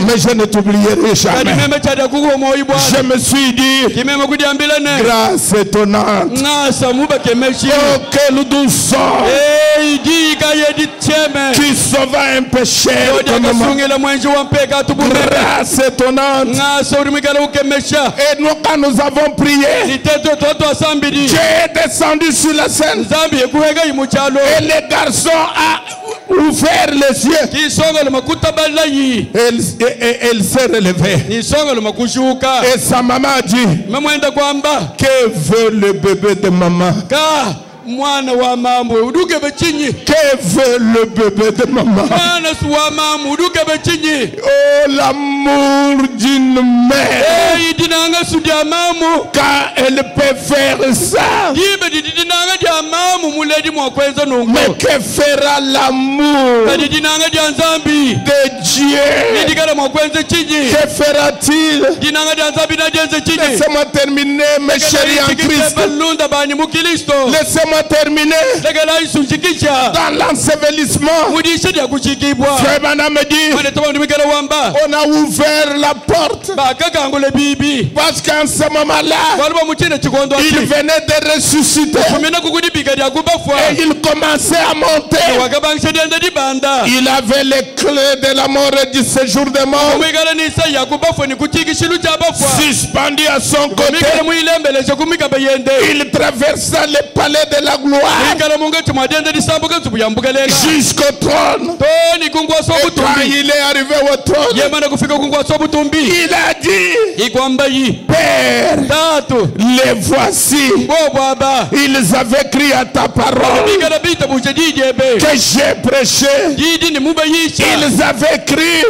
Mais je ne t'oublierai jamais. Je me suis dit, grâce étonnante. Oh, quelle douceur qui sauva un pécheur comme moi. Grâce étonnante. Et nous, quand nous avons prié, Dieu est descendu sur la scène. Et le garçon a ouvert les yeux. Elle s'est relevée. Et sa maman a dit, que veut le bébé de maman? Que veut le bébé de maman? Oh, l'amour d'une mère. Quand elle peut faire ça, Mais que fera l'amour de Dieu? Que fera-t-il? Laissez-moi terminer, mes chéris en Christ. Laissez-moi terminer. Dans l'ensevelissement, Frère Branham me dit, on a ouvert la porte parce qu'en ce moment-là, il venait de ressusciter et il commençait à monter. Il avait les clés de la mort et du séjour des morts suspendu à son côté. Il traversa les palais de la gloire jusqu'au trône. Et quand il est arrivé au trône, il a dit, Père, les voici. Ils avaient crié à ta parole que j'ai prêché. Ils avaient crié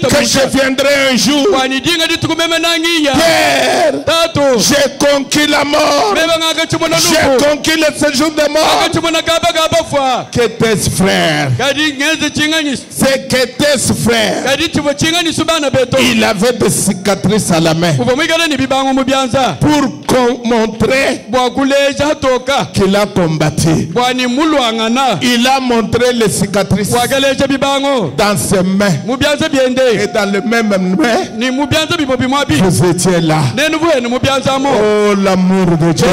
que je viendrai un jour. Père, j'ai conquis la mort. J'ai conquis le séjour des morts. Qu'était-ce, frère? C'est qu'était-ce, frère? Il avait des cicatrices à la main pour montrer qu'il a combattu. Il a montré les cicatrices dans ses mains et dans le même main. Vous étiez là. Oh, l'amour de Dieu.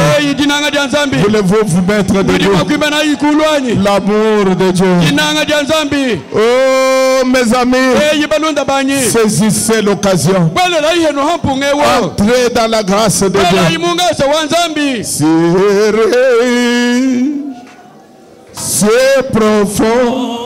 Voulez-vous vous mettre debout? L'amour de Dieu. Oh, mes amis, saisissez l'occasion. Entrez dans la grâce de Dieu. C'est profond.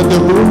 Restez debout.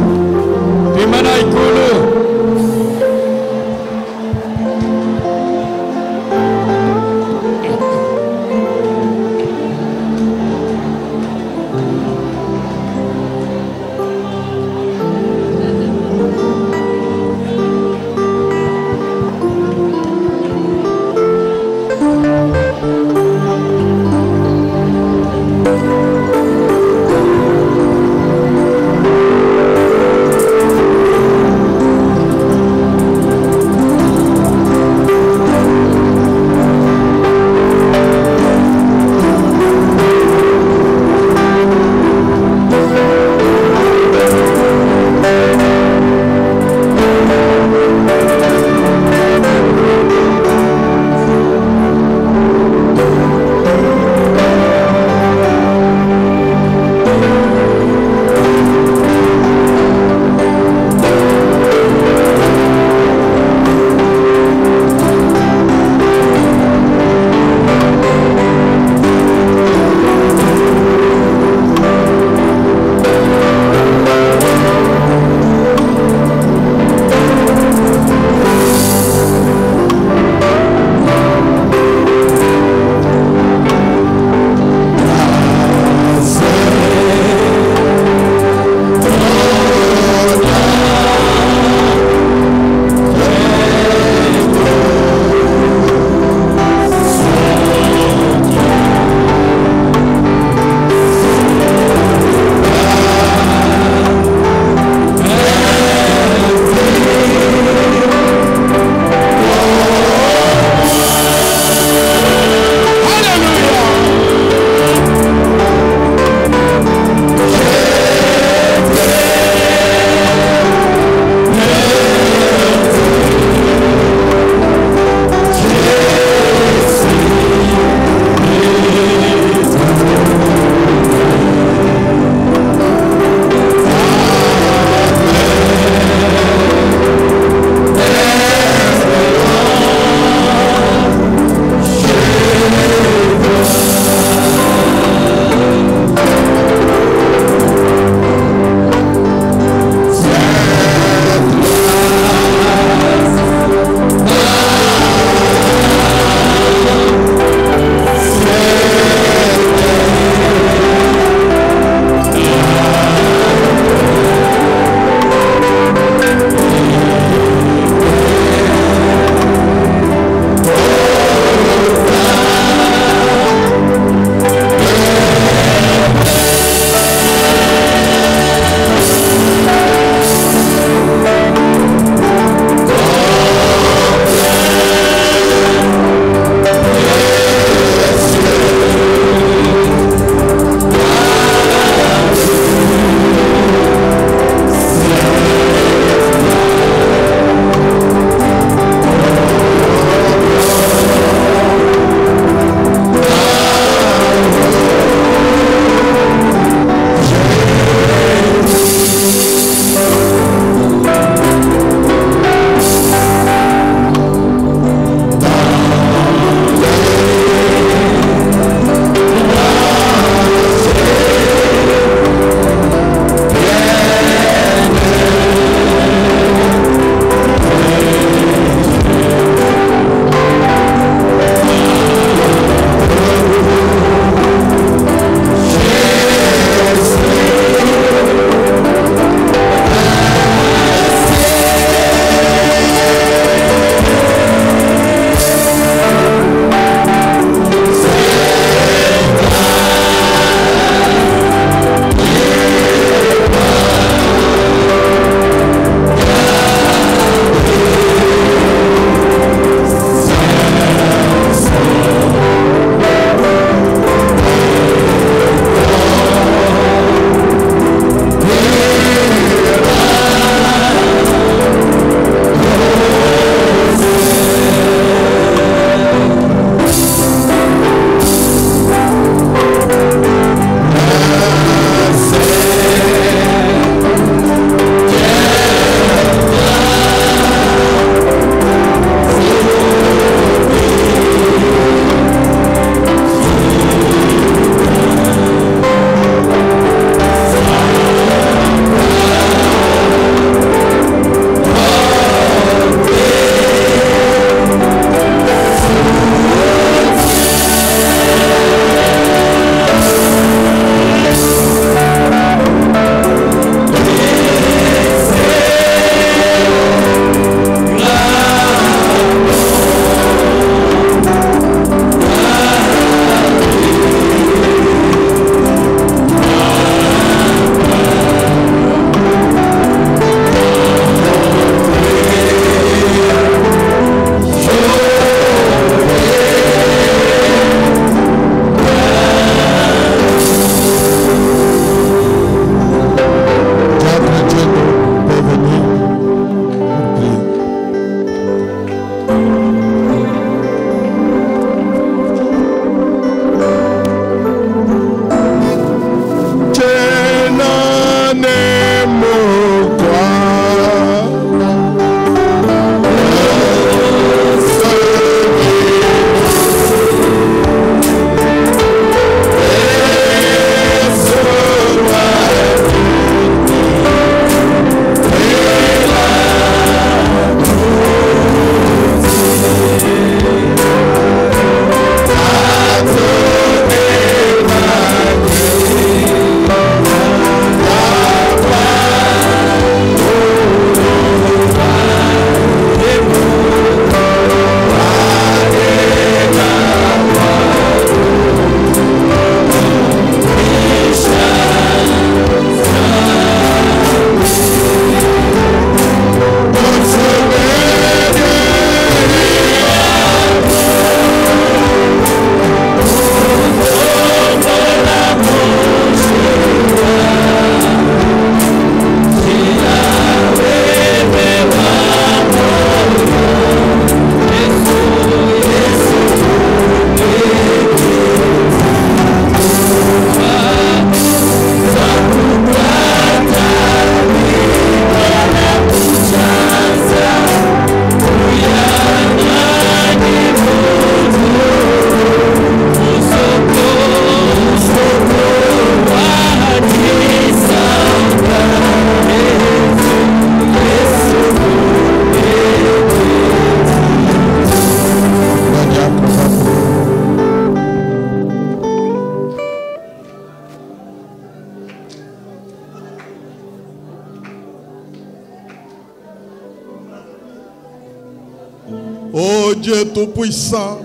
Ô Dieu Tout-Puissant,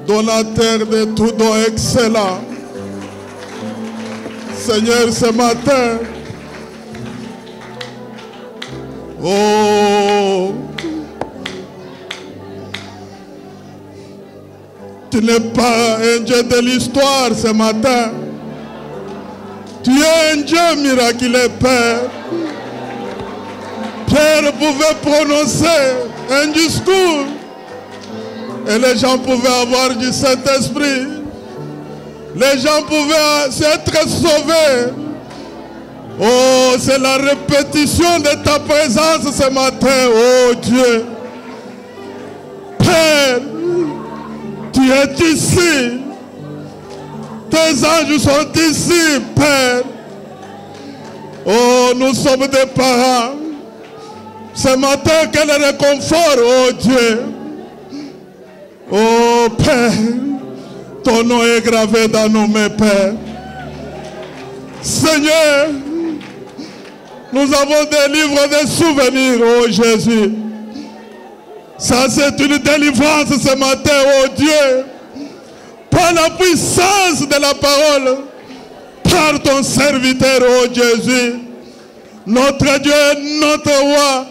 donateur de tout don excellent, Seigneur, ce matin, oh, tu n'es pas un Dieu de l'histoire ce matin. Tu es un Dieu miraculeux, Père. Pierre pouvait prononcer un discours et les gens pouvaient avoir du Saint-Esprit. Les gens pouvaient être sauvés. Oh, c'est la répétition de ta présence ce matin, oh Dieu. Père, tu es ici. Tes anges sont ici, Père. Oh, nous sommes des parents. Ce matin, quel réconfort, oh Dieu. Oh Père, ton nom est gravé dans nos mains, Père. Seigneur, nous avons des livres de souvenirs, oh Jésus. Ça, c'est une délivrance ce matin, oh Dieu. Par la puissance de la parole, par ton serviteur, oh Jésus. Notre Dieu, notre roi.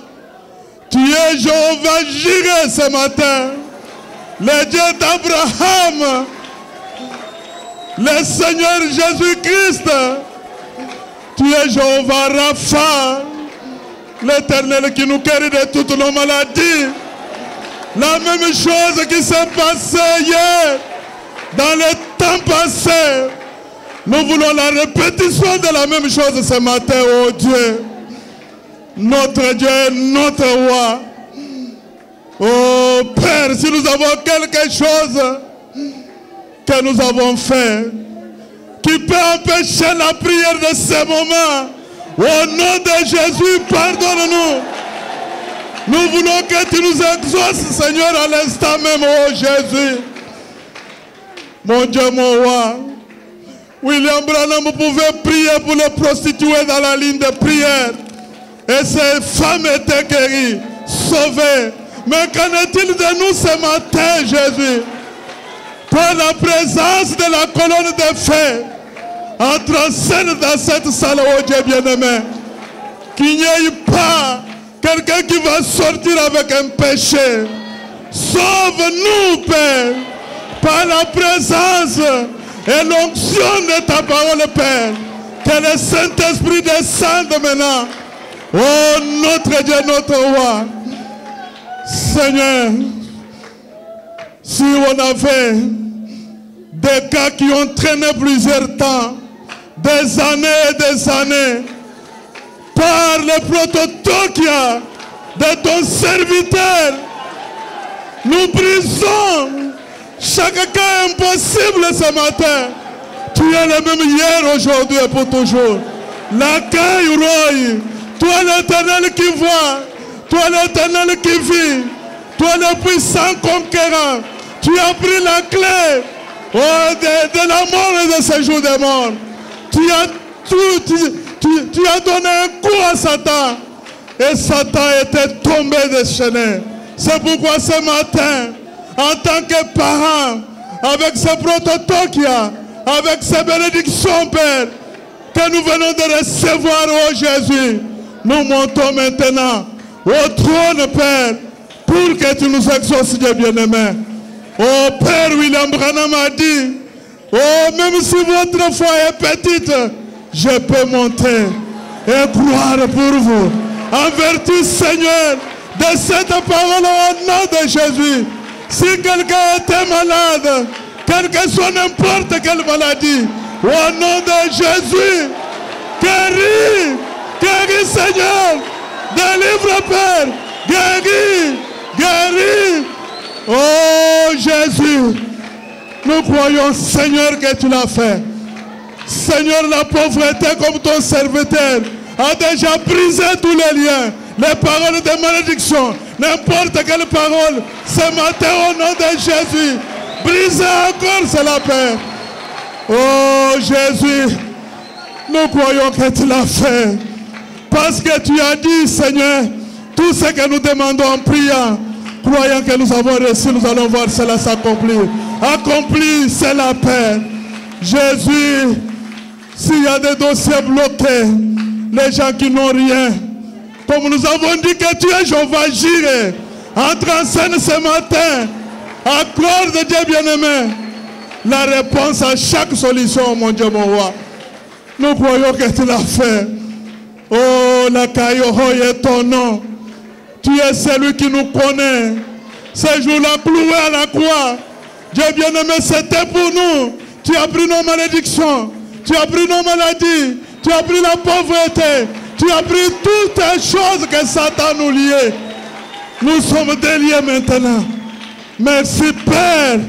Tu es Jéhovah Jireh ce matin. Le Dieu d'Abraham. Le Seigneur Jésus-Christ. Tu es Jéhovah Rapha. L'Éternel qui nous guérit de toutes nos maladies. La même chose qui s'est passée hier. Dans le temps passé. Nous voulons la répétition de la même chose ce matin, oh Dieu. Notre Dieu, notre roi. Oh Père, si nous avons quelque chose que nous avons fait qui peut empêcher la prière de ce moment, au nom de Jésus, pardonne-nous. Nous voulons que tu nous exauces, Seigneur, à l'instant même, oh Jésus. Mon Dieu, mon roi. William Branham pouvait prier pour les prostituées dans la ligne de prière. Et ces femmes étaient guéries, sauvées. Mais qu'en est-il de nous ce matin, Jésus? Par la présence de la colonne de feu, entre en scène dans cette salle, oh Dieu bien-aimé. Qu'il n'y ait pas quelqu'un qui va sortir avec un péché. Sauve-nous, Père, par la présence et l'onction de ta parole, Père. Que le Saint-Esprit descende maintenant. Oh, notre Dieu, notre roi. Seigneur, si on avait des cas qui ont traîné plusieurs temps, des années et des années, par le prototokia de ton serviteur, nous brisons chaque cas impossible ce matin. Tu es le même hier, aujourd'hui et pour toujours. L'accueil, Roy. Toi l'Éternel qui voit, toi l'Éternel qui vit, toi le puissant conquérant, tu as pris la clé de la mort et de ce jour des morts. Tu as donné un coup à Satan et Satan était tombé déchaîné. C'est pourquoi ce matin, en tant que parent, avec ce prototype qu'il y a, avec ces bénédictions, Père, que nous venons de recevoir, oh Jésus, nous montons maintenant au trône, Père, pour que tu nous exauces, Dieu bien-aimé. Oh Père, William Branham a dit, oh, même si votre foi est petite, je peux monter et croire pour vous. En vertu, Seigneur, de cette parole au nom de Jésus. Si quelqu'un était malade, quelle que soit n'importe quelle maladie, au nom de Jésus, guéris. Guéris, Seigneur. Délivre, Père. Guéris. Guéris. Oh, Jésus. Nous croyons, Seigneur, que tu l'as fait. Seigneur, la pauvreté comme ton serviteur a déjà brisé tous les liens. Les paroles de malédiction, n'importe quelle parole, ce matin, au nom de Jésus, brisez encore cela, Père. Oh, Jésus, nous croyons que tu l'as fait. Parce que tu as dit, Seigneur, tout ce que nous demandons en priant, Croyant que nous avons reçu, nous allons voir cela s'accomplir. Accompli, c'est la paix. Jésus, s'il y a des dossiers bloqués, les gens qui n'ont rien, comme nous avons dit que tu es Jéhovah Jireh, entre en scène ce matin, accorde Dieu bien-aimé la réponse à chaque solution, mon Dieu, mon roi. Nous croyons que tu l'as fait. Oh, la Kayoho est ton nom. Tu es celui qui nous connaît. Ce jour-là, cloué à la croix, Dieu bien-aimé, c'était pour nous. Tu as pris nos malédictions, tu as pris nos maladies, tu as pris la pauvreté, tu as pris toutes les choses que Satan nous liait. Nous sommes déliés maintenant. Merci Père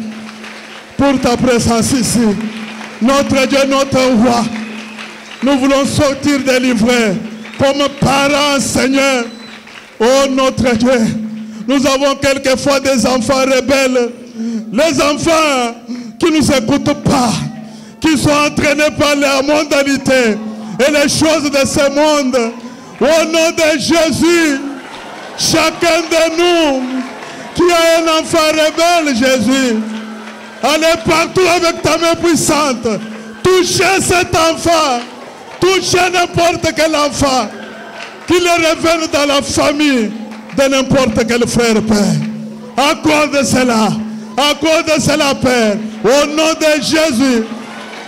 pour ta présence ici. Notre Dieu, notre roi. Nous voulons sortir délivrés comme parents, Seigneur. Oh notre Dieu, nous avons quelquefois des enfants rebelles. Les enfants qui ne nous écoutent pas, qui sont entraînés par la mondanité et les choses de ce monde. Au nom de Jésus, chacun de nous qui a un enfant rebelle, Jésus, allez partout avec ta main puissante. Touchez cet enfant. Touchez n'importe quel enfant. Qu'il revienne dans la famille de n'importe quel frère, Père. Accorde cela. Accorde cela, Père. Au nom de Jésus,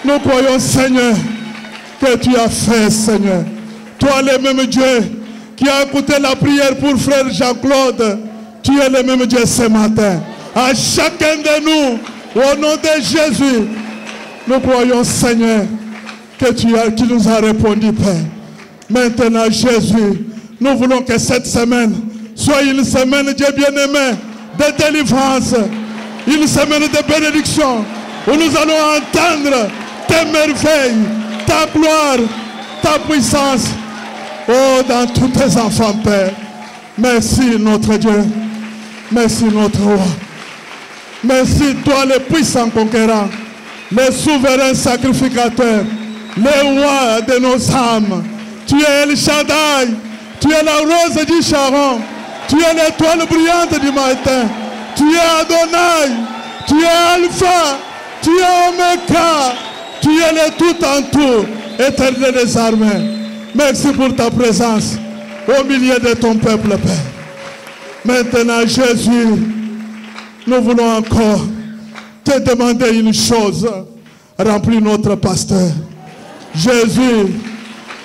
nous croyons, Seigneur, que tu as fait, Seigneur. Toi, le même Dieu qui a écouté la prière pour frère Jean-Claude, tu es le même Dieu ce matin. À chacun de nous, au nom de Jésus, nous croyons, Seigneur, que tu nous as répondu, Père. Maintenant, Jésus, nous voulons que cette semaine soit une semaine, Dieu bien-aimé, de délivrance, une semaine de bénédiction, où nous allons entendre tes merveilles, ta gloire, ta puissance. Oh, dans tous tes enfants, Père. Merci, notre Dieu. Merci, notre roi. Merci, toi, le puissant conquérant, le souverain sacrificateur, le roi de nos âmes. Tu es El Shaddai, tu es la rose du Sharon, tu es l'étoile brillante du matin, tu es Adonai, tu es Alpha, tu es Omega, tu es le tout en tout, éternel des armées. Merci pour ta présence au milieu de ton peuple, Père. Maintenant, Jésus, nous voulons encore te demander une chose. Remplis notre pasteur. Jésus,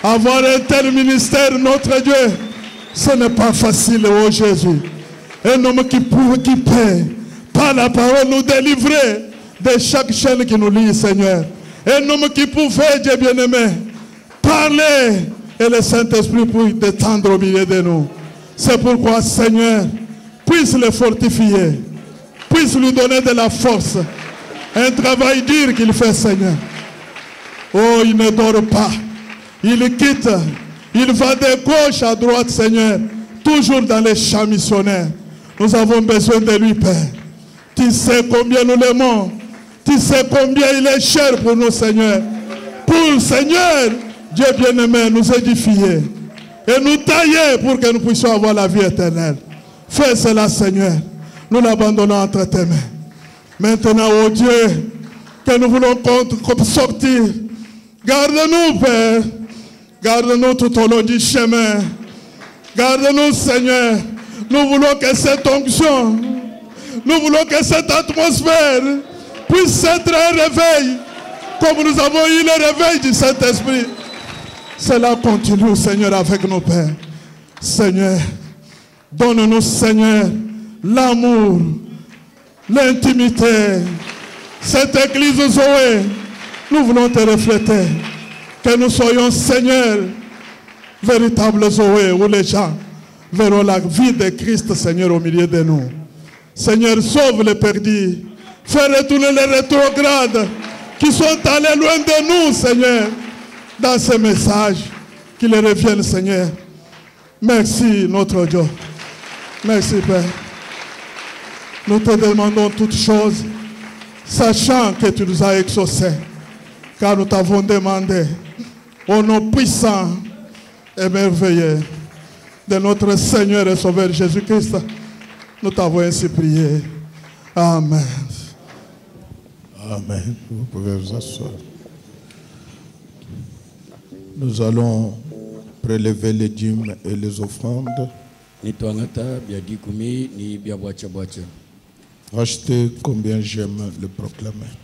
avoir un tel ministère, notre Dieu, ce n'est pas facile, oh Jésus. Un homme qui peut, par la parole, nous délivrer de chaque chaîne qui nous lie, Seigneur. Un homme qui pouvait, Dieu bien-aimé, parler et le Saint-Esprit puisse détendre au milieu de nous. C'est pourquoi, Seigneur, puisse le fortifier, puisse lui donner de la force. Un travail dur qu'il fait, Seigneur. Oh, il ne dort pas. Il quitte. Il va de gauche à droite, Seigneur. Toujours dans les champs missionnaires. Nous avons besoin de lui, Père. Tu sais combien nous l'aimons. Tu sais combien il est cher pour nous, Seigneur. Pour, Seigneur, Dieu bien-aimé, nous édifier. Et nous tailler pour que nous puissions avoir la vie éternelle. Fais cela, Seigneur. Nous l'abandonnons entre tes mains. Maintenant, oh Dieu, que nous voulons sortir. Garde-nous, Père. Garde-nous tout au long du chemin. Garde-nous, Seigneur. Nous voulons que cette onction, nous voulons que cette atmosphère puisse être un réveil, comme nous avons eu le réveil du Saint-Esprit. Cela continue, Seigneur, avec nos pères. Seigneur, donne-nous, Seigneur, l'amour, l'intimité. Cette église Zoé, nous voulons te refléter. Que nous soyons, Seigneur, véritables Zoé, où les gens verront la vie de Christ, Seigneur, au milieu de nous. Seigneur, sauve les perdus. Fais retourner les rétrogrades qui sont allés loin de nous, Seigneur, dans ce message. Qu'ils reviennent, Seigneur. Merci, notre Dieu. Merci, Père. Nous te demandons toutes choses, sachant que tu nous as exaucés, car nous t'avons demandé, au nom puissant et merveilleux de notre Seigneur et Sauveur Jésus-Christ. Nous t'avons ainsi prié. Amen. Amen. Vous pouvez vous asseoir. Nous allons prélever les dîmes et les offrandes. Achetez combien j'aime le proclamer.